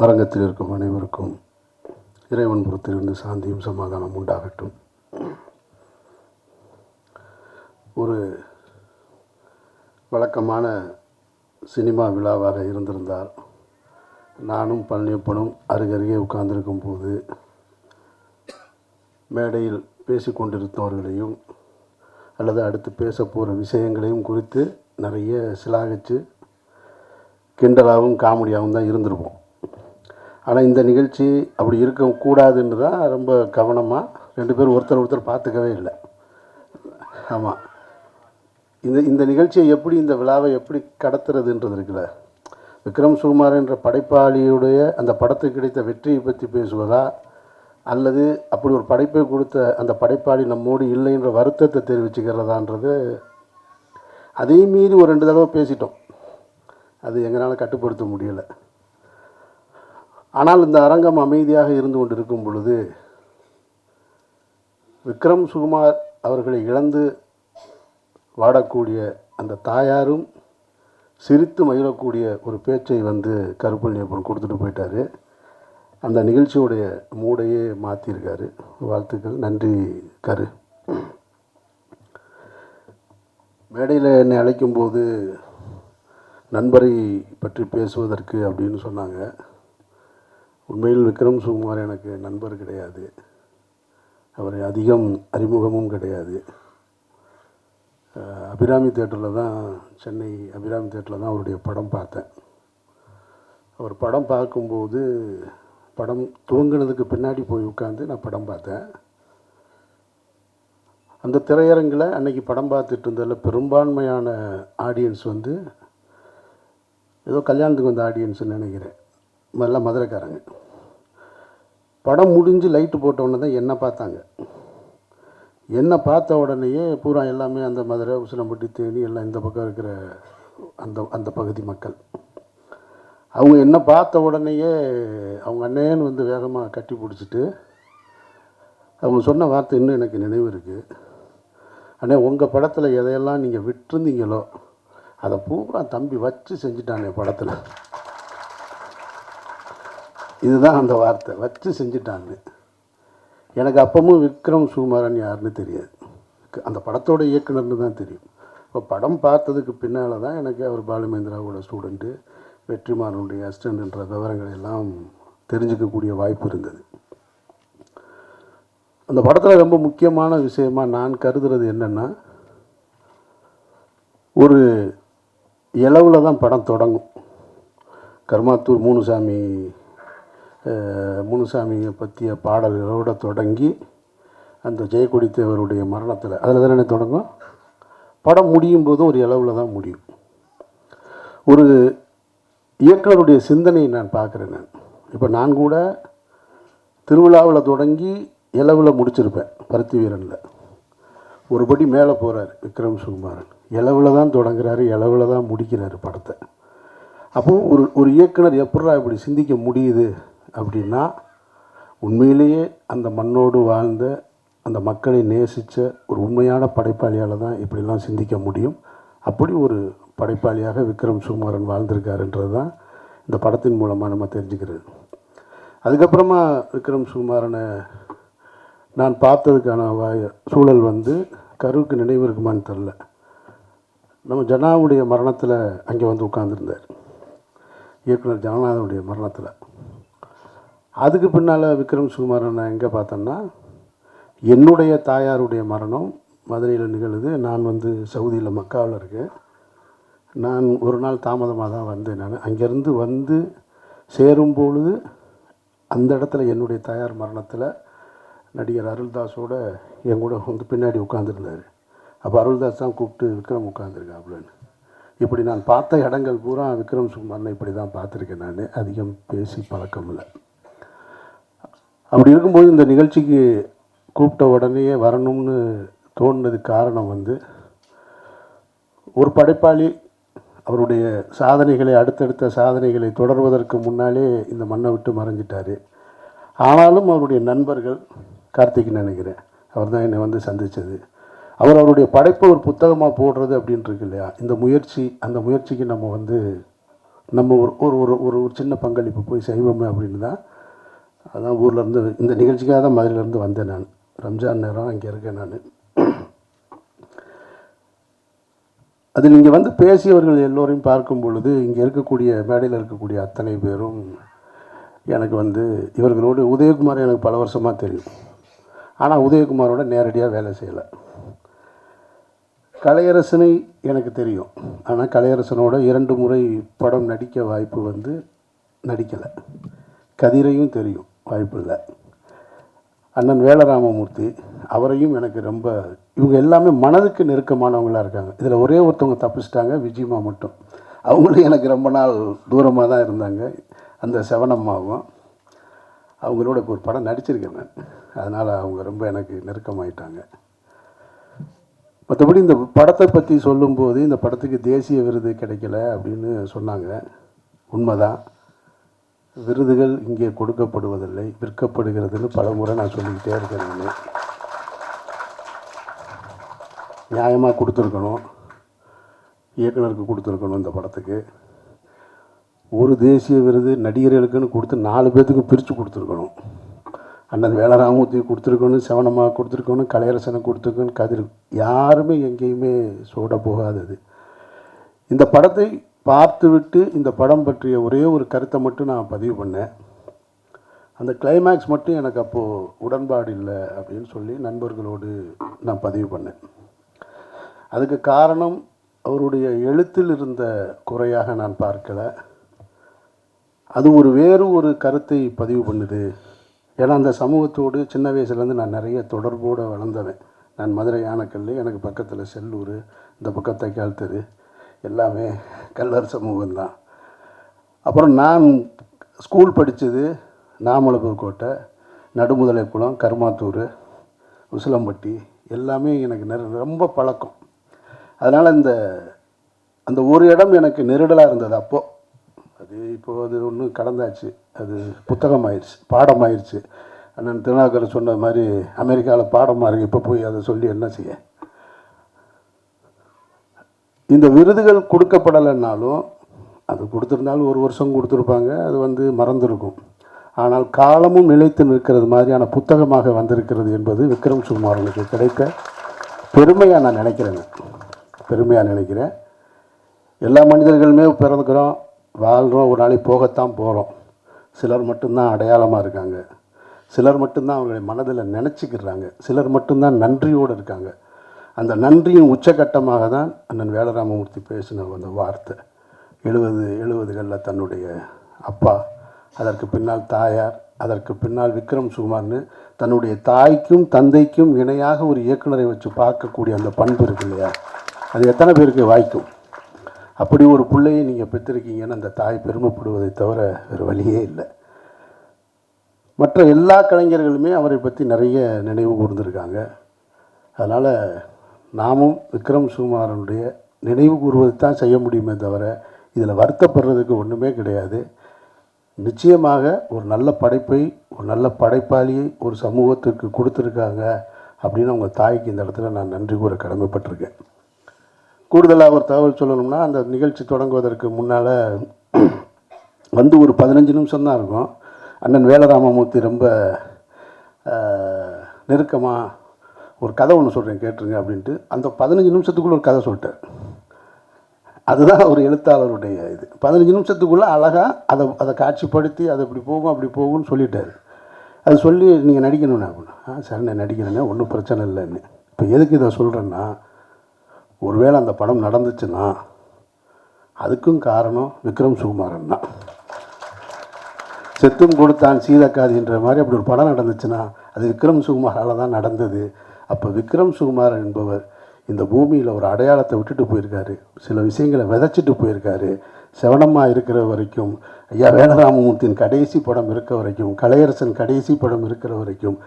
அரங்கத்தில் இருக்கும் அனைவருக்கும் இறைவன் புறத்திலிருந்து சாந்தியும் சமாதானம் உண்டாகட்டும். ஒரு வழக்கமான சினிமா விழாவாக இருந்திருந்தால் நானும் பழனியப்பனும் அருகருகே உட்கார்ந்திருக்கும் போது மேடையில் பேசிக்கொண்டிருந்தவர்களையும் அல்லது அடுத்து பேச போகிற விஷயங்களையும் குறித்து நிறைய சிலாகிச்சு கிண்டலாகவும் காமெடியாகவும் தான் இருந்திருப்போம். ஆனால் இந்த நிகழ்ச்சி அப்படி இருக்கக்கூடாதுன்னு தான் ரொம்ப கவனமாக ரெண்டு பேரும் ஒருத்தர் பார்த்துக்கவே இல்லை. ஆமாம், இந்த நிகழ்ச்சியை எப்படி, இந்த விழாவை எப்படி கடத்துறதுன்றது இருக்குல்ல. விக்ரம் சுகுமாரன் என்ற படைப்பாளியுடைய அந்த படத்துக்கு கிடைத்த வெற்றியை பற்றி பேசுவதா, அல்லது அப்படி ஒரு படைப்பை கொடுத்த அந்த படைப்பாளி நம்மோடு இல்லைன்ற வருத்தத்தை தெரிவிச்சுக்கிறதான்றது, அதே மீறி ஒரு 2 தடவை பேசிட்டோம். அது எங்களால் கட்டுப்படுத்த முடியலை. ஆனால் இந்த அரங்கம் அமைதியாக இருந்து கொண்டு இருக்கும் பொழுது விக்ரம் சுகுமார் அவர்களை இழந்து வாடக்கூடிய அந்த தாயாரும் சிரித்து மகிழக்கூடிய ஒரு பேச்சை கருப்பழனியப்பன் கொடுத்துட்டு போயிட்டார். அந்த நிகழ்ச்சியுடைய மூடையே மாற்றியிருக்காரு. வாழ்த்துக்கள், நன்றி கரு. மேடையில் என்னை அழைக்கும்போது நண்பரை பற்றி பேசுவதற்கு அப்படின்னு சொன்னாங்க. உண்மையில் விக்ரம் சுகுமார் எனக்கு நண்பர் கிடையாது, அவரை அதிகம் அறிமுகமும் கிடையாது. அபிராமி தேட்டரில் தான், சென்னை அபிராமி தேட்டரில் தான் அவருடைய படம் பார்த்தேன். அவர் படம் பார்க்கும்போது படம் துவங்கினதுக்கு பின்னாடி போய் உட்காந்து நான் படம் பார்த்தேன். அந்த திரையரங்கில் அன்றைக்கி படம் பார்த்துட்டு இருந்ததில் பெரும்பான்மையான ஆடியன்ஸ் ஏதோ கல்யாணத்துக்கு வந்த ஆடியன்ஸ்ன்னு நினைக்கிறேன், எல்லாம் மதுரைக்காரங்க. படம் முடிஞ்சு லைட்டு போட்டவுடனே தான் என்னை பார்த்தாங்க. என்னை பார்த்த உடனேயே பூரா எல்லாமே அந்த மதுரை, உசிலம்பட்டி, தேனி எல்லாம் இந்த பக்கம் இருக்கிற அந்த பகுதி மக்கள், அவங்க என்னை பார்த்த உடனேயே அவங்க அண்ணேன்னு வேகமாக கட்டி பிடிச்சிட்டு அவங்க சொன்ன வார்த்தை இன்னும் எனக்கு நினைவு இருக்குது. அண்ணே, உங்கள் படத்தில் எதையெல்லாம் நீங்கள் விட்டுருந்தீங்களோ அதை பூரா தம்பி வச்சு செஞ்சுட்டானே படத்தில். இதுதான் அந்த வார்த்தை, வச்சு செஞ்சுட்டாங்க. எனக்கு அப்பவும் விக்ரம் சுகுமாரன் யாருன்னு தெரியாது, அந்த படத்தோட இயக்குனர்னு தான் தெரியும். இப்போ படம் பார்த்ததுக்கு பின்னால் தான் எனக்கு அவர் பாலுமேந்திராவோட ஸ்டூடெண்ட்டு, வெற்றிமாறனுடைய அசிஸ்டன்ட்ன்ற விவரங்கள் எல்லாம் தெரிஞ்சுக்கக்கூடிய வாய்ப்பு இருந்தது. அந்த படத்தில் ரொம்ப முக்கியமான விஷயமாக நான் கருதுறது என்னென்னா, ஒரு இளவில் தான் படம் தொடங்கும். கர்மாத்தூர் முனுசாமியை பற்றிய பாடல்களோடு தொடங்கி அந்த ஜெயக்கொடி தேவருடைய மரணத்தில் அதில் தானே தொடங்கும். படம் முடியும் போதும் ஒரு இளவில் தான் முடியும். ஒரு இயக்குனருடைய சிந்தனையை நான் பார்க்குறேன். இப்போ நான் கூட திருவிழாவில் தொடங்கி இளவில் முடிச்சிருப்பேன். பருத்தி வீரனில் ஒருபடி மேலே போகிறார் விக்ரம் சுகுமாரன். இளவில் தான் தொடங்குறாரு, இளவில் தான் முடிக்கிறாரு படத்தை. அப்போது ஒரு இயக்குனர் எப்படா இப்படி சிந்திக்க முடியுது அப்படின்னா, உண்மையிலேயே அந்த மண்ணோடு வாழ்ந்த, அந்த மக்களை நேசித்த ஒரு உண்மையான படைப்பாளியால் தான் இப்படிலாம் சிந்திக்க முடியும். அப்படி ஒரு படைப்பாளியாக விக்ரம் சுகுமாரன் வாழ்ந்திருக்காருன்றது தான் இந்த படத்தின் மூலமாக நம்ம தெரிஞ்சுக்கிறது. அதுக்கப்புறமா விக்ரம் சுகுமாரனை நான் பார்த்ததுக்கான சூழல் கருவுக்கு நினைவு இருக்குமான்னு தெரில. நம்ம ஜனாவுடைய மரணத்தில் அங்கே உட்கார்ந்துருந்தார், இயக்குனர் ஜனநாதனுடைய மரணத்தில். அதுக்கு பின்னால் விக்ரம் சுகுமாரன் நான் எங்கே பார்த்தேன்னா, என்னுடைய தாயாருடைய மரணம் மதுரையில் நிகழுது. நான் சவுதியில் மக்காவில் இருக்கேன். நான் ஒரு நாள் தாமதமாக தான் வந்தேன். நான் அங்கேருந்து சேரும்பொழுது அந்த இடத்துல என்னுடைய தாயார் மரணத்தில் நடிகர் அருள்தாஸோட என் கூட பின்னாடி உட்காந்துருந்தார். அப்போ அருள்தாஸ் தான் கூப்பிட்டு விக்ரம் உட்காந்துருக்காப்புலன்னு. இப்படி நான் பார்த்த இடங்கள் பூரா விக்ரம் சுகுமாரனை இப்படி தான் பார்த்துருக்கேன். நான் அதிகம் பேசி பழக்கம் இல்லை. அப்படி இருக்கும்போது இந்த நிகழ்ச்சிக்கு கூப்பிட்ட உடனேயே வரணும்னு தோணுனது காரணம் ஒரு படைப்பாளி அவருடைய சாதனைகளை, அடுத்தடுத்த சாதனைகளை தொடர்வதற்கு முன்னாலே இந்த மண்ணை விட்டு மறைஞ்சிட்டார். ஆனாலும் அவருடைய நண்பர்கள், கார்த்திக் நினைக்கிறேன், அவர் தான் என்னை சந்தித்தது. அவருடைய படைப்பை ஒரு புத்தகமாக போடுறது அப்படின்ட்டு இருக்கு இல்லையா, இந்த முயற்சி, அந்த முயற்சிக்கு நம்ம நம்ம ஒரு ஒரு ஒரு ஒரு ஒரு சின்ன பங்களிப்பு போய் செய்வோமே அப்படின்னு தான். அதான் ஊர்லேருந்து இந்த நிகழ்ச்சிக்காக தான் மதுரையிலேருந்து வந்தேன். நான் ரம்ஜான் நேரம் இங்கே இருக்கேன். நான் அதில் இங்கே வந்து பேசியவர்கள் எல்லோரையும் பார்க்கும் பொழுது இங்கே இருக்கக்கூடிய மேடையில் இருக்கக்கூடிய அத்தனை பேரும் எனக்கு வந்து இவர்களோடு உதயகுமார் எனக்கு பல வருஷமாக தெரியும். ஆனால் உதயகுமாரோட நேரடியாக வேலை செய்யலை. கலையரசனை எனக்கு தெரியும். ஆனால் கலையரசனோட 2 முறை படம் நடிக்க வாய்ப்பு வந்து நடிக்கலை. கதிரையும் தெரியும், வாய்ப்பு இல்லை. அண்ணன் வேலராமமூர்த்தி அவரையும் எனக்கு ரொம்ப, இவங்க எல்லாமே மனதுக்கு நெருக்கமானவங்களாக இருக்காங்க. இதில் ஒரே ஒருத்தவங்க தப்பிச்சிட்டாங்க, விஜயம்மா மட்டும். அவங்களும் எனக்கு ரொம்ப நாள் தூரமாக தான் இருந்தாங்க. அந்த செவனம்மாவும் அவங்களோட ஒரு படம் நடிச்சிருக்கேன் நான். அதனால் அவங்க ரொம்ப எனக்கு நெருக்கமாயிட்டாங்க. மற்றபடி இந்த படத்தை பற்றி சொல்லும்போது இந்த படத்துக்கு தேசிய விருது கிடைக்கல அப்படின்னு சொன்னாங்க. உண்மைதான். விருதுகள் இங்கே கொடுக்கப்படுவதில்லை, விற்கப்படுகிறதுன்னு பல முறை நான் சொல்லிக்கிட்டே இருக்கேன். நான் நியாயமாக கொடுத்துருக்கணும், இயக்குனருக்கு கொடுத்துருக்கணும். இந்த படத்துக்கு ஒரு தேசிய விருது நடிகர்களுக்குன்னு கொடுத்து 4 பேர்த்துக்கு பிரித்து கொடுத்துருக்கணும். அண்ணன் வேலராமூர்த்தி கொடுத்துருக்கணும், செவனம்மா கொடுத்துருக்கணும், கலையரசனை கொடுத்துருக்கணும், கதிர். யாருமே எங்கேயுமே சோட போகாதது. இந்த படத்தை பார்த்துவிட்டு இந்த படம் பற்றிய ஒரே ஒரு கருத்தை மட்டும் நான் பதிவு பண்ணேன். அந்த கிளைமேக்ஸ் மட்டும் எனக்கு அப்போது உடன்பாடு இல்லை அப்படின்னு சொல்லி நண்பர்களோடு நான் பதிவு பண்ணேன். அதுக்கு காரணம் அவருடைய எழுத்தில் இருந்த குறையாக நான் பார்க்கலை. அது வேறு ஒரு கருத்தை பதிவு பண்ணுது. ஏன்னா அந்த சமூகத்தோடு சின்ன வயசுலேருந்து நான் நிறைய தொடர்போடு வளர்ந்தவன். நான் மதுரை யானைக்கல், எனக்கு பக்கத்தில் செல்லூர், இந்த பக்கம் தைக்கால் தெரு, எல்லாமே கல்லர் சமூகம்தான். அப்புறம் நான் ஸ்கூல் படித்தது நாமலபுரக்கோட்டை, நடுமுதலைக்குளம், கருமாத்தூர், உசிலம்பட்டி, எல்லாமே எனக்கு ரொம்ப பழக்கம். அதனால் அந்த ஒரு இடம் எனக்கு நெருடலாக இருந்தது அப்போது. இப்போது அது ஒன்றும் கடந்தாச்சு, அது புத்தகமாயிடுச்சு, பாடமாயிடுச்சு. அண்ணன் திருநாக்கர் சொன்ன மாதிரி அமெரிக்காவில் பாடமாக இருக்குது. இப்போ போய் அதை சொல்லி என்ன செய்ய? இந்த விருதுகள் கொடுக்கப்படலைன்னாலும், அது கொடுத்துருந்தாலும் 1 வருஷம் கொடுத்துருப்பாங்க, அது மறந்துருக்கும். ஆனால் காலமும் நிலைத்து நிற்கிறது மாதிரியான புத்தகமாக வந்திருக்கிறது என்பது விக்ரம் சுகுமாரனுக்கு கிடைத்த பெருமையாக நான் நினைக்கிறேன். பெருமையாக நினைக்கிறேன். எல்லா மனிதர்களுமே பிறந்துக்கிறோம், வாழ்கிறோம், ஒரு நாளைக்கு போகத்தான் போகிறோம். சிலர் மட்டும்தான் அடையாளமாக இருக்காங்க, சிலர் மட்டும்தான் அவங்களுடைய மனதில் நினச்சிக்கிறாங்க, சிலர் மட்டும்தான் நன்றியோடு இருக்காங்க. அந்த நன்றியின் உச்சகட்டமாக தான் அண்ணன் வேலராமமூர்த்தி பேசின அந்த வார்த்தை. 70களில் தன்னுடைய அப்பா, அதற்கு பின்னால் தாயார், அதற்கு பின்னால் விக்ரம் சுகுமார்னு தன்னுடைய தாய்க்கும் தந்தைக்கும் இணையாக ஒரு இயக்குனரை வச்சு பார்க்கக்கூடிய அந்த பண்பு இருக்கு இல்லையா, அது எத்தனை பேருக்கு வாய்க்கும்? அப்படி ஒரு பிள்ளையை நீங்கள் பெற்றிருக்கீங்கன்னு அந்த தாய் பெருமைப்படுவதை தவிர வேறு வழியே இல்லை. மற்ற எல்லா கலைஞர்களுமே அவரை பற்றி நிறைய நினைவு கூர்ந்திருக்காங்க. அதனால் நாமும் விக்ரம் சுகுமாரனுடைய நினைவு கூறுவது தான் செய்ய முடியுமே தவிர இதில் வருத்தப்படுறதுக்கு ஒன்றுமே கிடையாது. நிச்சயமாக ஒரு நல்ல படைப்பை, ஒரு நல்ல படைப்பாளியை ஒரு சமூகத்துக்கு கொடுத்துருக்காங்க அப்படின்னு அவங்க தாய்க்கு இந்த இடத்துல நான் நன்றி கூற கடமைப்பட்டிருக்கேன். கூடுதலாக ஒரு தகவல் சொல்லணும்னா, அந்த நிகழ்ச்சி தொடங்குவதற்கு முன்னால் ஒரு 15 நிமிஷம் தான் இருக்கும். அண்ணன் வேலராமமூர்த்தி ரொம்ப நெருக்கமாக ஒரு கதை ஒன்று சொல்கிறேன் கேட்டுருங்க அப்படின்ட்டு அந்த 15 நிமிஷத்துக்குள்ளே ஒரு கதை சொல்லிட்டார். அதுதான் ஒரு எழுத்தாளருடைய இது. 15 நிமிஷத்துக்குள்ளே அழகாக அதை காட்சிப்படுத்தி அதை இப்படி போகும் அப்படி போகும்னு சொல்லிட்டார். அது சொல்லி நீங்கள் நடிக்கணும்னா அப்படின்னா, சரி நான் நடிக்கிறேன்னே, ஒன்றும் பிரச்சனை இல்லைன்னு. இப்போ எதுக்கு இதை சொல்கிறேன்னா, ஒருவேளை அந்த படம் நடந்துச்சுன்னா அதுக்கும் காரணம் விக்ரம் சுகுமாரன் தான். செத்தும் கொடுத்தான் சீதக்காதின்ற மாதிரி அப்படி ஒரு படம் நடந்துச்சுன்னா அது விக்ரம் சுகுமாரால் தான் நடந்தது. அப்போ விக்ரம் சுகுமாரன் என்பவர் இந்த பூமியில் ஒரு அடையாளத்தை விட்டுட்டு போயிருக்காரு, சில விஷயங்களை விதைச்சிட்டு போயிருக்காரு. செவனம்மா இருக்கிற வரைக்கும், ஐயா வேலராமமூர்த்தியின் கடைசி படம் இருக்க வரைக்கும், கலையரசன் கடைசி படம் இருக்கிற வரைக்கும்,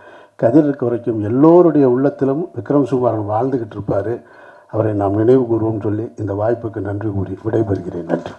கதிர் இருக்க வரைக்கும் எல்லோருடைய உள்ளத்திலும் விக்ரம் சுகுமாரன் வாழ்ந்துக்கிட்டு இருப்பார். அவரை நாம் நினைவு கூறுவோம் சொல்லி இந்த வாய்ப்புக்கு நன்றி கூறி விடைபெறுகிறேன். நன்றி.